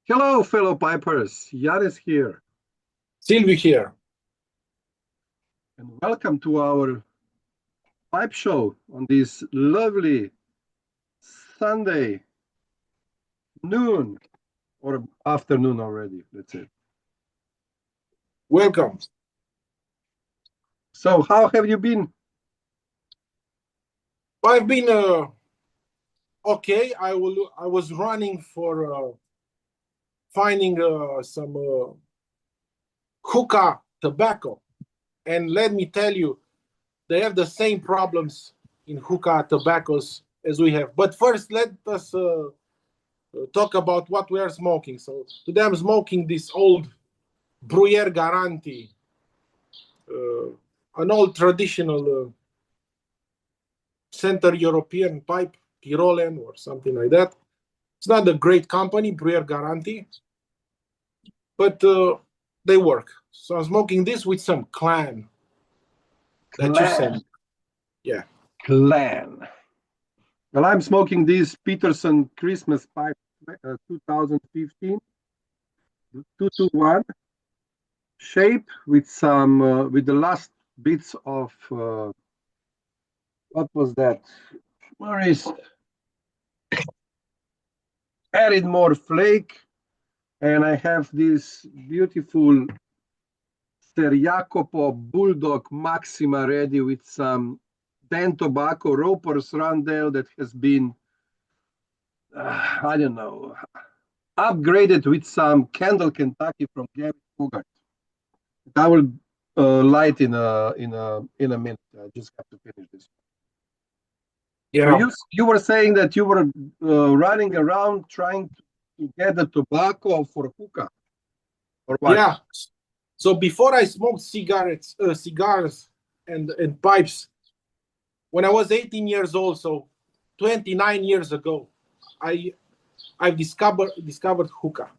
Hello, fellow pipers. Yanis here, Sylvie here. and welcome to our pipe show on this lovely Sunday noon or afternoon already. Let's say. Welcome. So, how have you been? I've been okay. I was running for finding some hookah tobacco, and let me tell you, they have the same problems in hookah tobaccos as we have. But first, let us talk about what we are smoking. So today I'm smoking this old Bruyere Garanti, an old traditional Central European pipe, Tyrolean or something like that. It's not a great company, Bruyere Garanti, but they work. So I'm smoking this with some Clan that you sent. Yeah. Clan. Well, I'm smoking this Peterson Christmas pipe 2015 221 shape with some with the last bits of what was that? Where is added more flake, and I have this beautiful Ser Jacopo Bulldog Maxima ready with some Dan Tobacco Roper's Rondel that has been, I don't know, upgraded with some Candle Kentucky from Gary Bogart. I will light in a minute. I just have to finish this. Yeah. So you were saying that you were running around trying to get the tobacco for hookah, or what? Yeah. So before I smoked cigars and pipes, when I was 18 years old, so 29 years ago, I discovered hookah.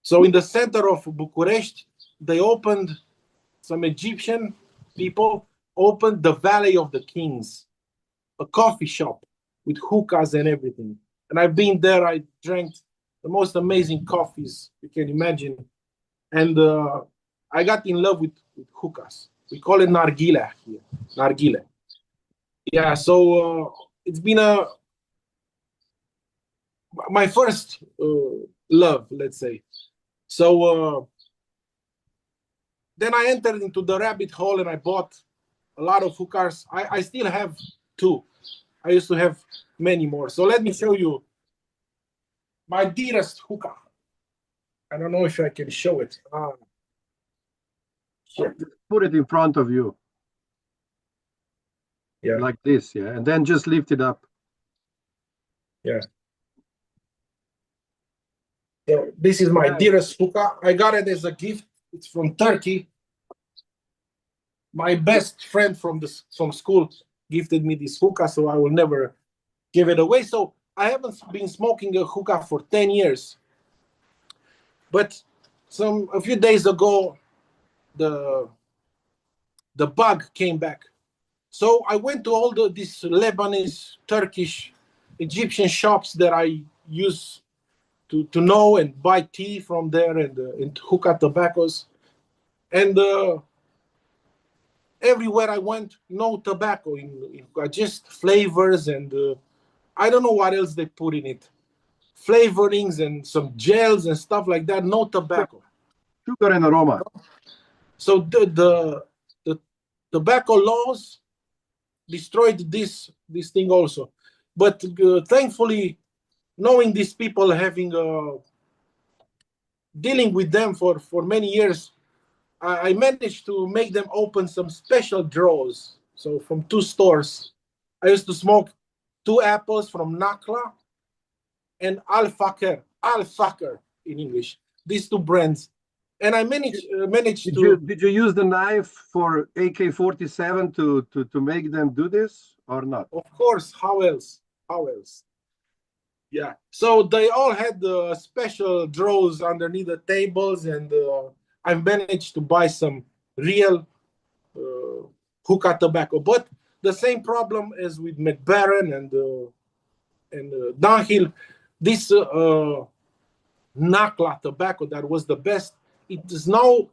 So in the center of Bucharest, they opened, some Egyptian people opened the Valley of the Kings, a coffee shop with hookahs and everything. And I've been there. I drank the most amazing coffees you can imagine. And I got in love with hookahs. We call it nargile here. Nargile. Yeah, so it's been my first love, let's say. So then I entered into the rabbit hole and I bought a lot of hookahs. I still have two. I used to have many more. So let me show you my dearest hookah. I don't know if I can show it. Put it in front of you. Yeah. Like this, yeah. And then just lift it up. Yeah. So this is my dearest hookah. I got it as a gift. It's from Turkey. My best friend from school gifted me this hookah, so I will never give it away. So I haven't been smoking a hookah for 10 years. But a few days ago, the bug came back. So I went to all these Lebanese, Turkish, Egyptian shops that I use to know and buy tea from there and hookah tobaccos. And everywhere I went, no tobacco in just flavors and I don't know what else they put in it. Flavorings and some gels and stuff like that, no tobacco. Sugar and aroma. So the tobacco laws destroyed this thing also. But thankfully, knowing these people, having dealing with them for many years, I managed to make them open some special draws. So from two stores, I used to smoke 2 apples from Nakla and Al-Fakr in English. These 2 brands. And I managed Did you use the knife for AK-47 to make them do this or not? Of course. How else? Yeah. So they all had the special drawers underneath the tables, and I managed to buy some real hookah tobacco. But the same problem as with McBaron and Downhill. This Nakla tobacco that was the best. It is now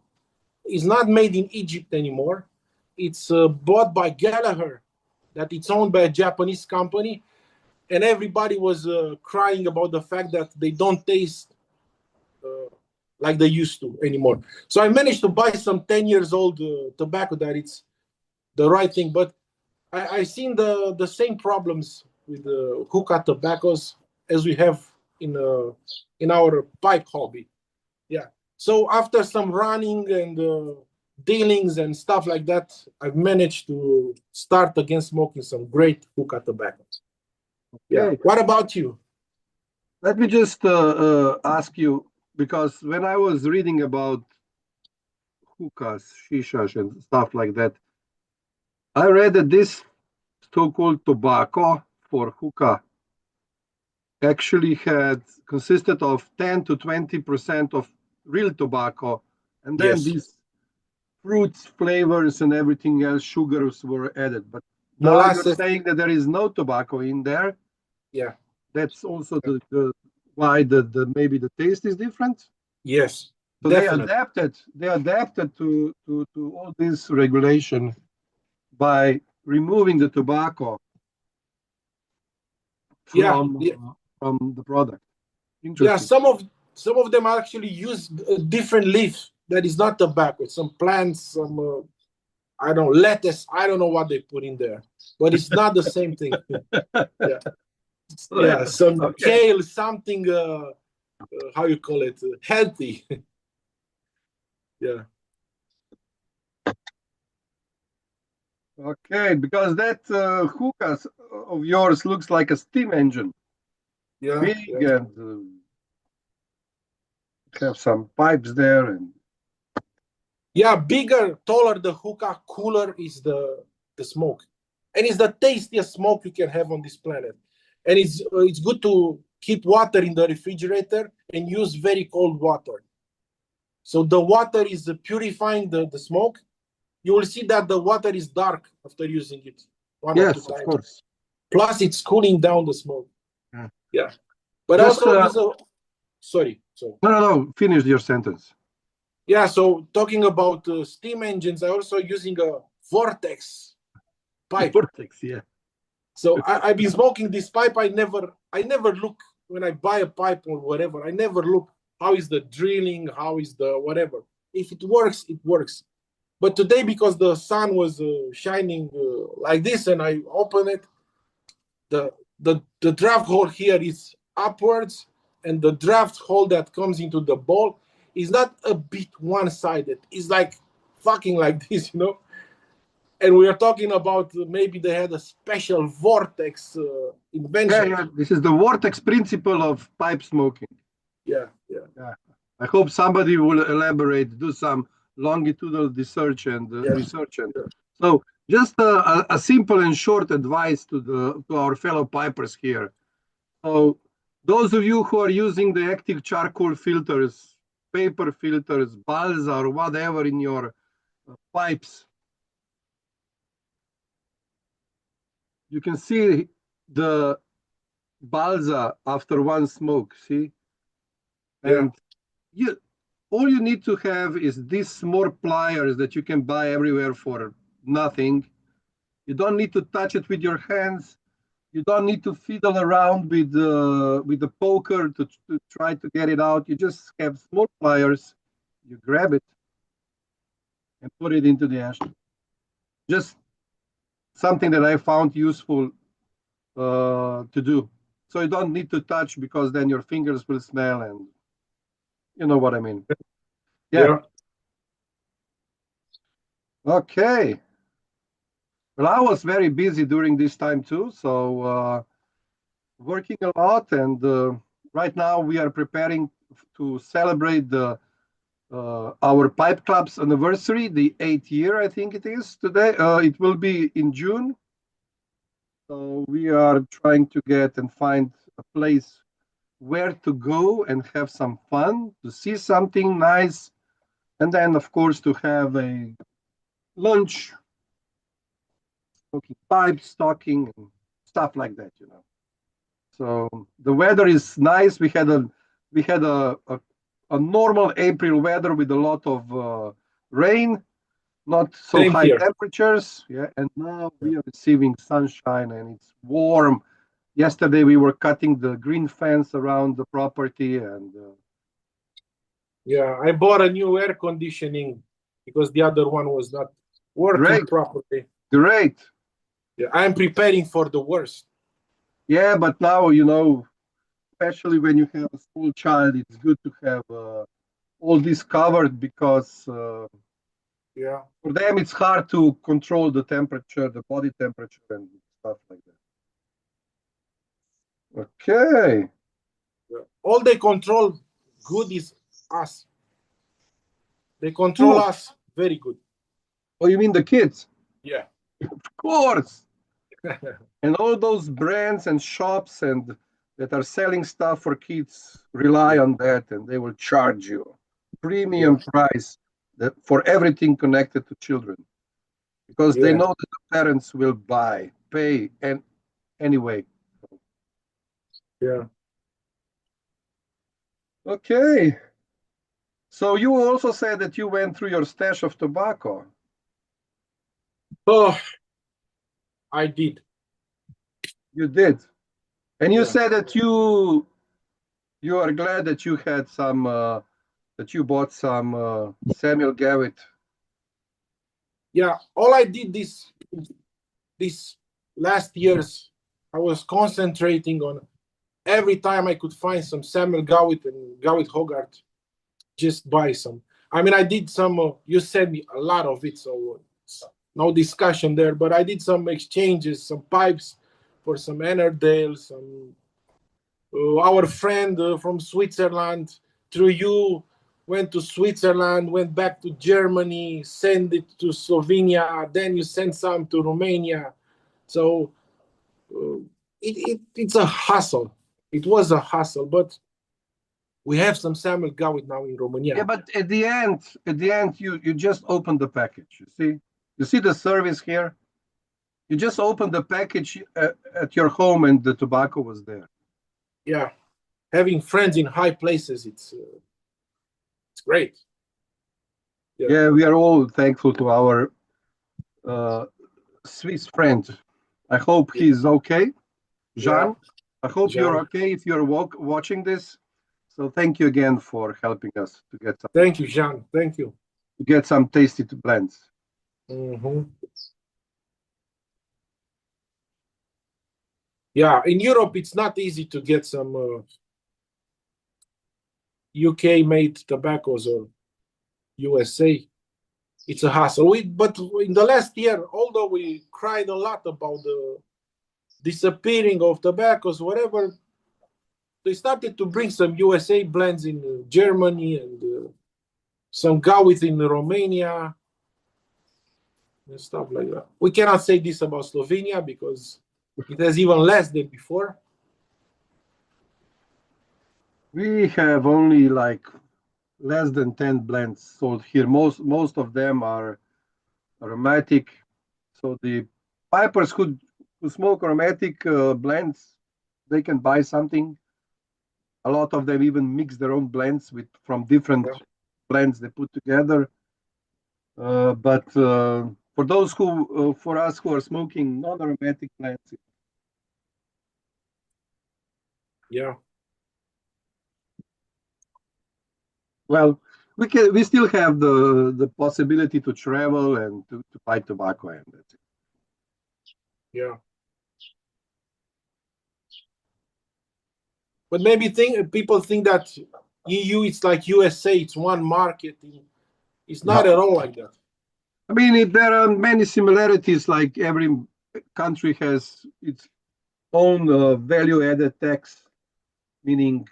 is not made in Egypt anymore. It's bought by Gallagher, that it's owned by a Japanese company, and everybody was crying about the fact that they don't taste like they used to anymore. So I managed to buy some 10 years old tobacco that it's the right thing, but I seen the same problems with the hookah tobaccos as we have in our pipe hobby. Yeah. So after some running and dealings and stuff like that, I've managed to start again smoking some great hookah tobaccos. Yeah. Okay. What about you? Let me just ask you, because when I was reading about hookahs, shishas, and stuff like that, I read that this so-called tobacco for hookah actually had consisted of 10 to 20% of real tobacco, and then Yes. these fruits, flavors, and everything else, sugars were added. But now you're Molasses. saying that there is no tobacco in there. Yeah. That's also the why the maybe the taste is different. Yes. So Definitely. they adapted to all this regulation by removing the tobacco Yeah. from Yeah. from the product. Yeah. Interesting. Some of them actually use a different leaf that is not tobacco. Some plants, some I don't know, lettuce. I don't know what they put in there, but it's not the same thing. Yeah. Yeah. Lettuce. Some Okay. kale, something. How you call it? Healthy. Yeah. Okay, because that hookah of yours looks like a steam engine, Yeah. big Yeah. and have some pipes there. And Yeah. Bigger, taller the hookah, cooler is the smoke, and it's the tastiest smoke you can have on this planet. And it's good to keep water in the refrigerator and use very cold water. So the water is purifying the smoke. You will see that the water is dark after using it one or two yes, of times. course. Plus, it's cooling down the smoke. Yeah. Yeah. But Just also use a sorry. no. Finish your sentence. Yeah. So talking about steam engines, I also using a vortex pipe. Vortex, yeah. So I've been smoking this pipe. I never look when I buy a pipe or whatever. I never look how is the drilling, how is the whatever. If it works, it works. But today, because the sun was shining like this, and I open it, the draft hole here is upwards, and the draft hole that comes into the ball is not a bit one-sided. It's like fucking like this, you know. And we are talking about maybe they had a special vortex Yeah, invention. yeah. This is the vortex principle of pipe smoking. Yeah, yeah, Yeah. I hope somebody will elaborate, do some longitudinal research and yeah, research. And yeah. so, just a simple and short advice to our fellow pipers here. So, those of you who are using the active charcoal filters, paper filters, balsa, or whatever in your pipes, you can see the balsa after one smoke. See, Yeah. and you all you need to have is these small pliers that you can buy everywhere for nothing. You don't need to touch it with your hands. You don't need to fiddle around with the poker to try to get it out. You just have small pliers. You grab it and put it into the ash. Just something that I found useful to do. So you don't need to touch because then your fingers will smell, and you know what I mean. Yeah. Yeah. Okay. Well, I was very busy during this time too, so working a lot, and right now we are preparing to celebrate our Pipe Club's anniversary, the 8th year, I think it is today. It will be in June, so we are trying to get and find a place where to go and have some fun, to see something nice, and then, of course, to have a lunch, smoking pipes, talking, and stuff like that, you know. So the weather is nice. We had a we had a normal April weather with a lot of rain, not so Same high here. temperatures. Yeah, and now we are receiving sunshine and it's warm. Yesterday we were cutting the green fence around the property, and Yeah, I bought a new air conditioning because the other one was not working great, properly. great. Yeah, I'm preparing for the worst. Yeah, but now, especially when you have a small child, it's good to have all this covered because Yeah. for them it's hard to control the temperature, the body temperature, and stuff like that. Okay. Yeah. All they control good is us. They control Who? us very good. Oh, you mean the kids? Yeah. Of course. And all those brands and shops and that are selling stuff for kids rely on that, and they will charge you Yeah. premium price for everything connected to children because they Yeah. know that the parents will pay, and anyway. Yeah. Okay. So you also said that you went through your stash of tobacco. Oh, I did. You did. And you Yeah. said that you are glad that you had some that you bought some Samuel Gavitt. Yeah. All I did this last years, I was concentrating on every time I could find some Samuel Gawitt and Gawitt Hogarth, just buy some. I mean, I did some. You sent me a lot of it, so no discussion there. But I did some exchanges, some pipes for some Ennerdale, some our friend from Switzerland through you went to Switzerland, went back to Germany, sent it to Slovenia, then you sent some to Romania. So it's a hustle. It was a hustle, but we have some Samuel Gawitt now in Romania. Yeah, but at the end, you just open the package. You see the service here. You just open the package at your home, and the tobacco was there. Yeah, having friends in high places, it's great. Yeah, we are all thankful to our uh, Swiss friend. I hope he's okay. Yeah, Jean, I hope you're Jean. okay if you're watching this. So thank you again for helping us Thank you, Jean. Thank you. to get some tasty blends. Mm-hmm. Yeah, in Europe, it's not easy to get some UK-made tobaccos or USA. It's a hassle. But in the last year, although we cried a lot about the disappearing of tobaccos, whatever, they started to bring some USA blends in Germany and some Gawitt in Romania and stuff like that. We cannot say this about Slovenia because it has even less than before. We have only like less than 10 blends sold here. Most of them are aromatic. So the pipers who smoke aromatic blends, they can buy something. A lot of them even mix their own blends from different Yeah. blends they put together. But for those for us who are smoking non-aromatic blends, Yeah. well, we still have the possibility to travel and to buy tobacco, and that's it. Yeah. But maybe people think that EU it's like USA, it's one market. It's not No. at all like that. I mean, there are many similarities. Like every country has its own value-added tax, meaning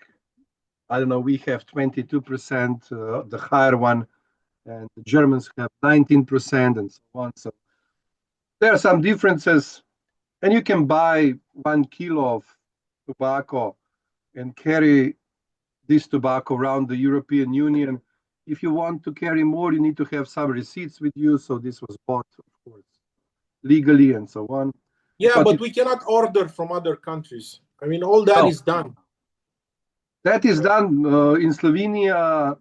I don't know. We have 22%, the higher one, and the Germans have 19%, and so on. So there are some differences, and you can buy 1 kilo of tobacco and carry this tobacco around the European Union. If you want to carry more, you need to have some receipts with you. So this was bought, of course, legally and so on. Yeah, But but we cannot order from other countries. I mean, all that no, is done. That is done in Slovenia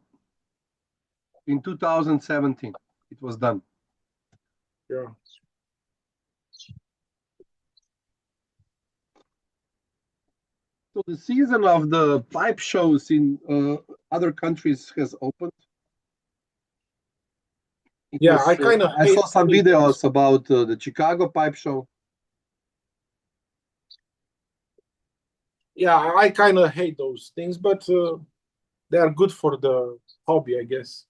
in 2017. It was done. Yeah. So the season of the pipe shows in other countries has opened. Yeah, I kind of I saw some videos about the Chicago pipe show. Yeah, I kind of hate those things, but they are good for the hobby, I guess.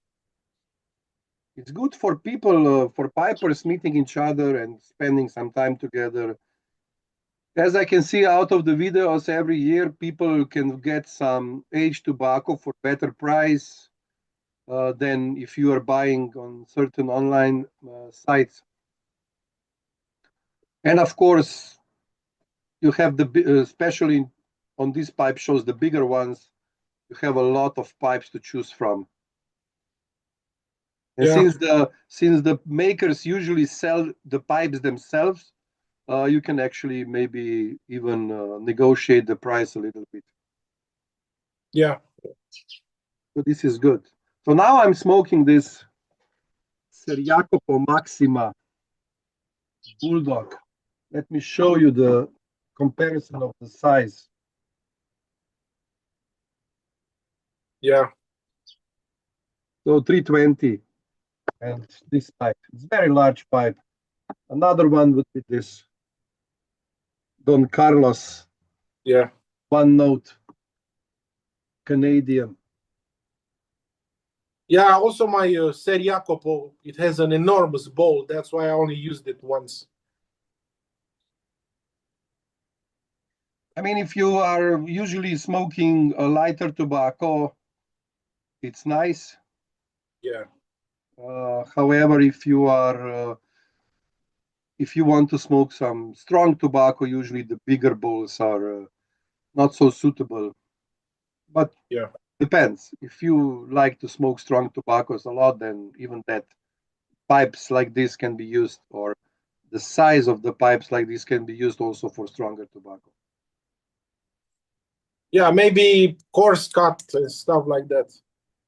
It's good for people, for pipers meeting each other and spending some time together. As I can see out of the videos, every year people can get some aged tobacco for better price than if you are buying on certain online sites. And of course, you have especially on these pipe shows, the bigger ones, you have a lot of pipes to choose from. And Yeah. since the makers usually sell the pipes themselves, you can actually maybe even negotiate the price a little bit. Yeah. So this is good. So now I'm smoking this Jacopo Maxima Bulldog. Let me show you the comparison of the size. Yeah. So 320 and this pipe. It's a very large pipe. Another one would be this Don Carlos. Yeah. One note Canadian. Yeah, also my Jacopo, it has an enormous bowl. That's why I only used it once. I mean, if you are usually smoking a lighter tobacco, it's nice. Yeah. However, if you want to smoke some strong tobacco, usually the bigger bowls are not so suitable. But yeah, depends. If you like to smoke strong tobaccos a lot, then even that pipes like this can be used, or the size of the pipes like this can be used also for stronger tobacco. yeah, maybe coarse cut and stuff like that.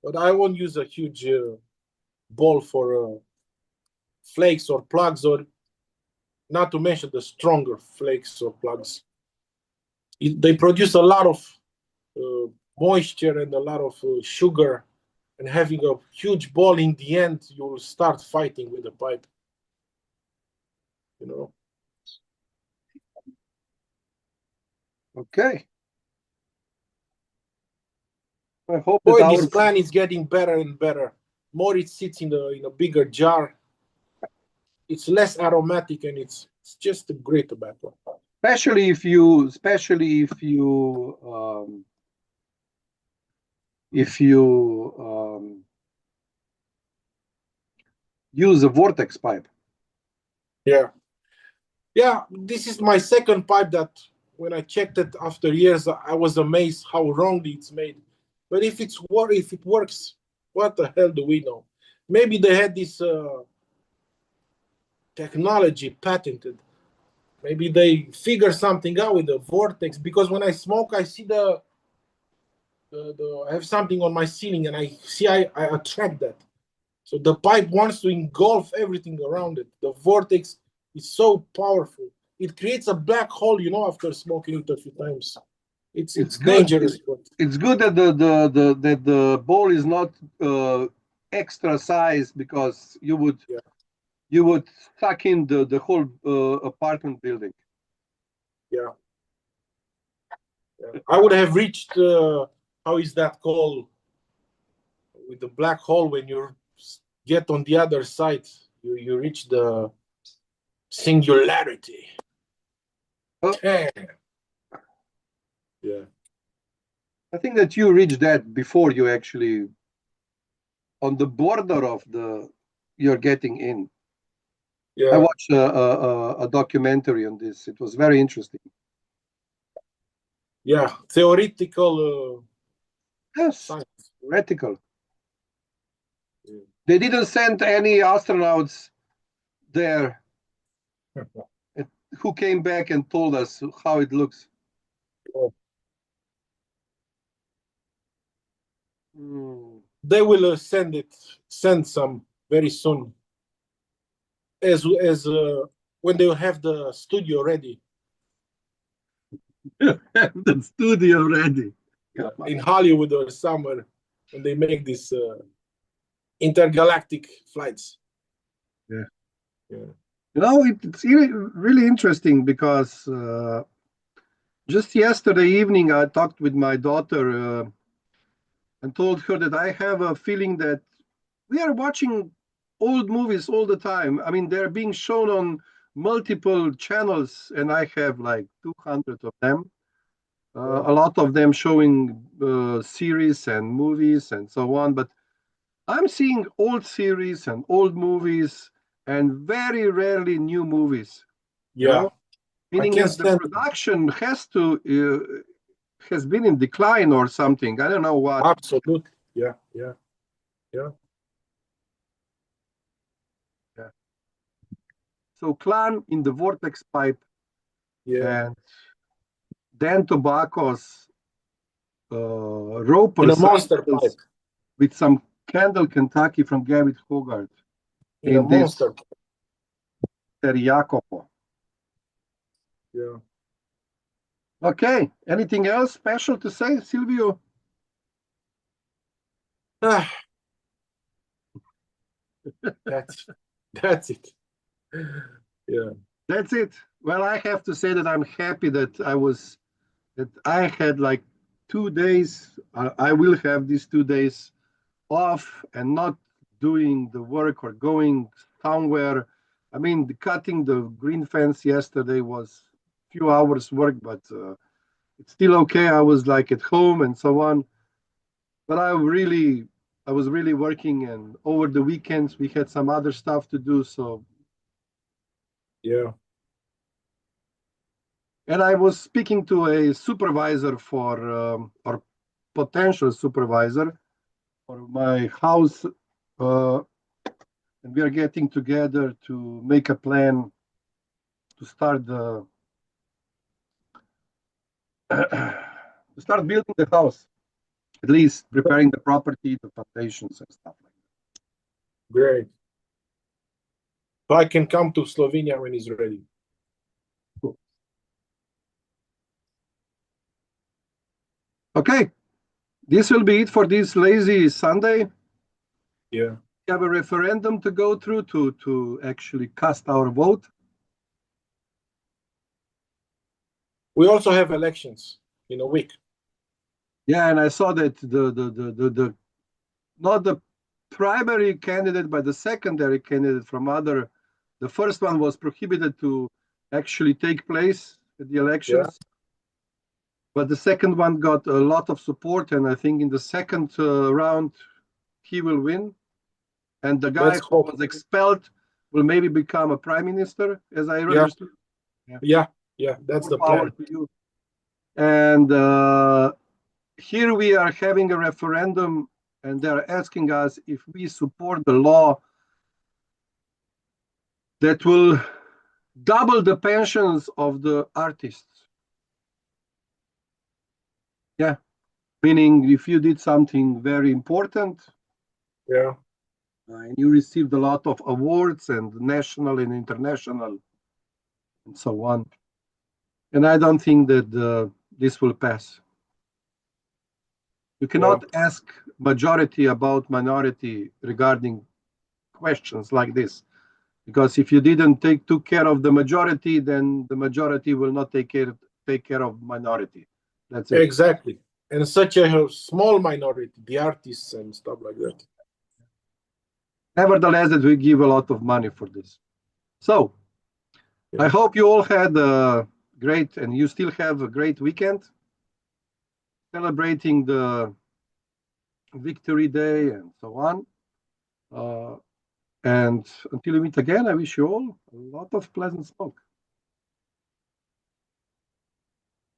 But I won't use a huge bowl for flakes or plugs, or not to mention the stronger flakes or plugs. They produce a lot of moisture and a lot of sugar, and having a huge ball in the end, you will start fighting with the pipe. You know. Okay. I hope Boy, that this our plan is getting better and better. More it sits in a bigger jar, it's less aromatic, and it's just a great tobacco. especially if you use a vortex pipe. Yeah. Yeah, this is my second pipe that when I checked it after years, I was amazed how wrongly it's made. But if it works, what the hell do we know? Maybe they had this technology patented. Maybe they figure something out with the vortex, because when I smoke, I see I have something on my ceiling, and I attract that. So the pipe wants to engulf everything around it. The vortex is so powerful. It creates a black hole, after smoking it a few times. It's Good. dangerous. It's good that the bowl is not extra size, because Yeah. you would suck in the whole apartment building. Yeah. I would have reached, how is that called? With the black hole, when you get on the other side, you reach the singularity. Oh. Damn. Yeah. I think that you reached that before you actually on the border of you're getting in. I Yeah. watched a documentary on this. It was very interesting. Yeah. Theoretical Yes, science. theoretical. Yeah. They didn't send any astronauts there who came back and told us how it looks. Oh. They will send some very soon, as when they will have the studio ready. The studio ready. In Hollywood or somewhere, when they make these intergalactic flights. Yeah. Yeah. You know, it's really interesting because just yesterday evening I talked with my daughter and told her that I have a feeling that we are watching old movies all the time. I mean, they're being shown on multiple channels, and I have like 200 of them. A lot of them showing series and movies and so on. But I'm seeing old series and old movies and very rarely new movies. You know, meaning that the production has been in decline or something. I don't know what. Absolutely. Yeah. So Clan in the Vortex Pipe, Yeah. and Dan Tobacco's Roper In a monster pipe. with some Candle Kentucky from Gavit Hogarth. In a monster pipe. Jacopo. Yeah. Okay. Anything else special to say, Silvio? That's it. Yeah. That's it. Well, I have to say that I'm happy that I had like 2 days. I will have these 2 days off and not doing the work or going somewhere. I mean, cutting the green fence yesterday was a few hours work, but it's still okay. I was like at home and so on. But I was really working, and over the weekends we had some other stuff to do. So yeah. And I was speaking to a supervisor or potential supervisor for my house, and we are getting together to make a plan to start building the house, at least preparing the property, the foundations, and stuff like that. Great. So I can come to Slovenia when it's ready. Cool. Okay, this will be it for this lazy Sunday. Yeah. We have a referendum to go through to actually cast our vote. We also have elections in a week. Yeah, and I saw that the not the primary candidate, but the secondary candidate from the first one was prohibited to actually take place at the elections. Yeah. But the second one got a lot of support, and I think in the second round he will win. And the guy who was expelled will maybe become a prime minister, as I understood. Yeah, that's the plan. To you. And here we are having a referendum, and they're asking us if we support the law that will double the pensions of the artists. Yeah, meaning if you did something very important, and you received a lot of awards and national and international and so on. And I don't think that this will pass. You cannot ask majority about minority regarding questions like this, because if you didn't took care of the majority, then the majority will not take care of minority. That's it. Exactly. And such a small minority, the artists and stuff like that. Nevertheless, that we give a lot of money for this. So I hope you all had a great, and you still have a great weekend, celebrating the Victory Day and so on. And until we meet again, I wish you all a lot of pleasant smoke.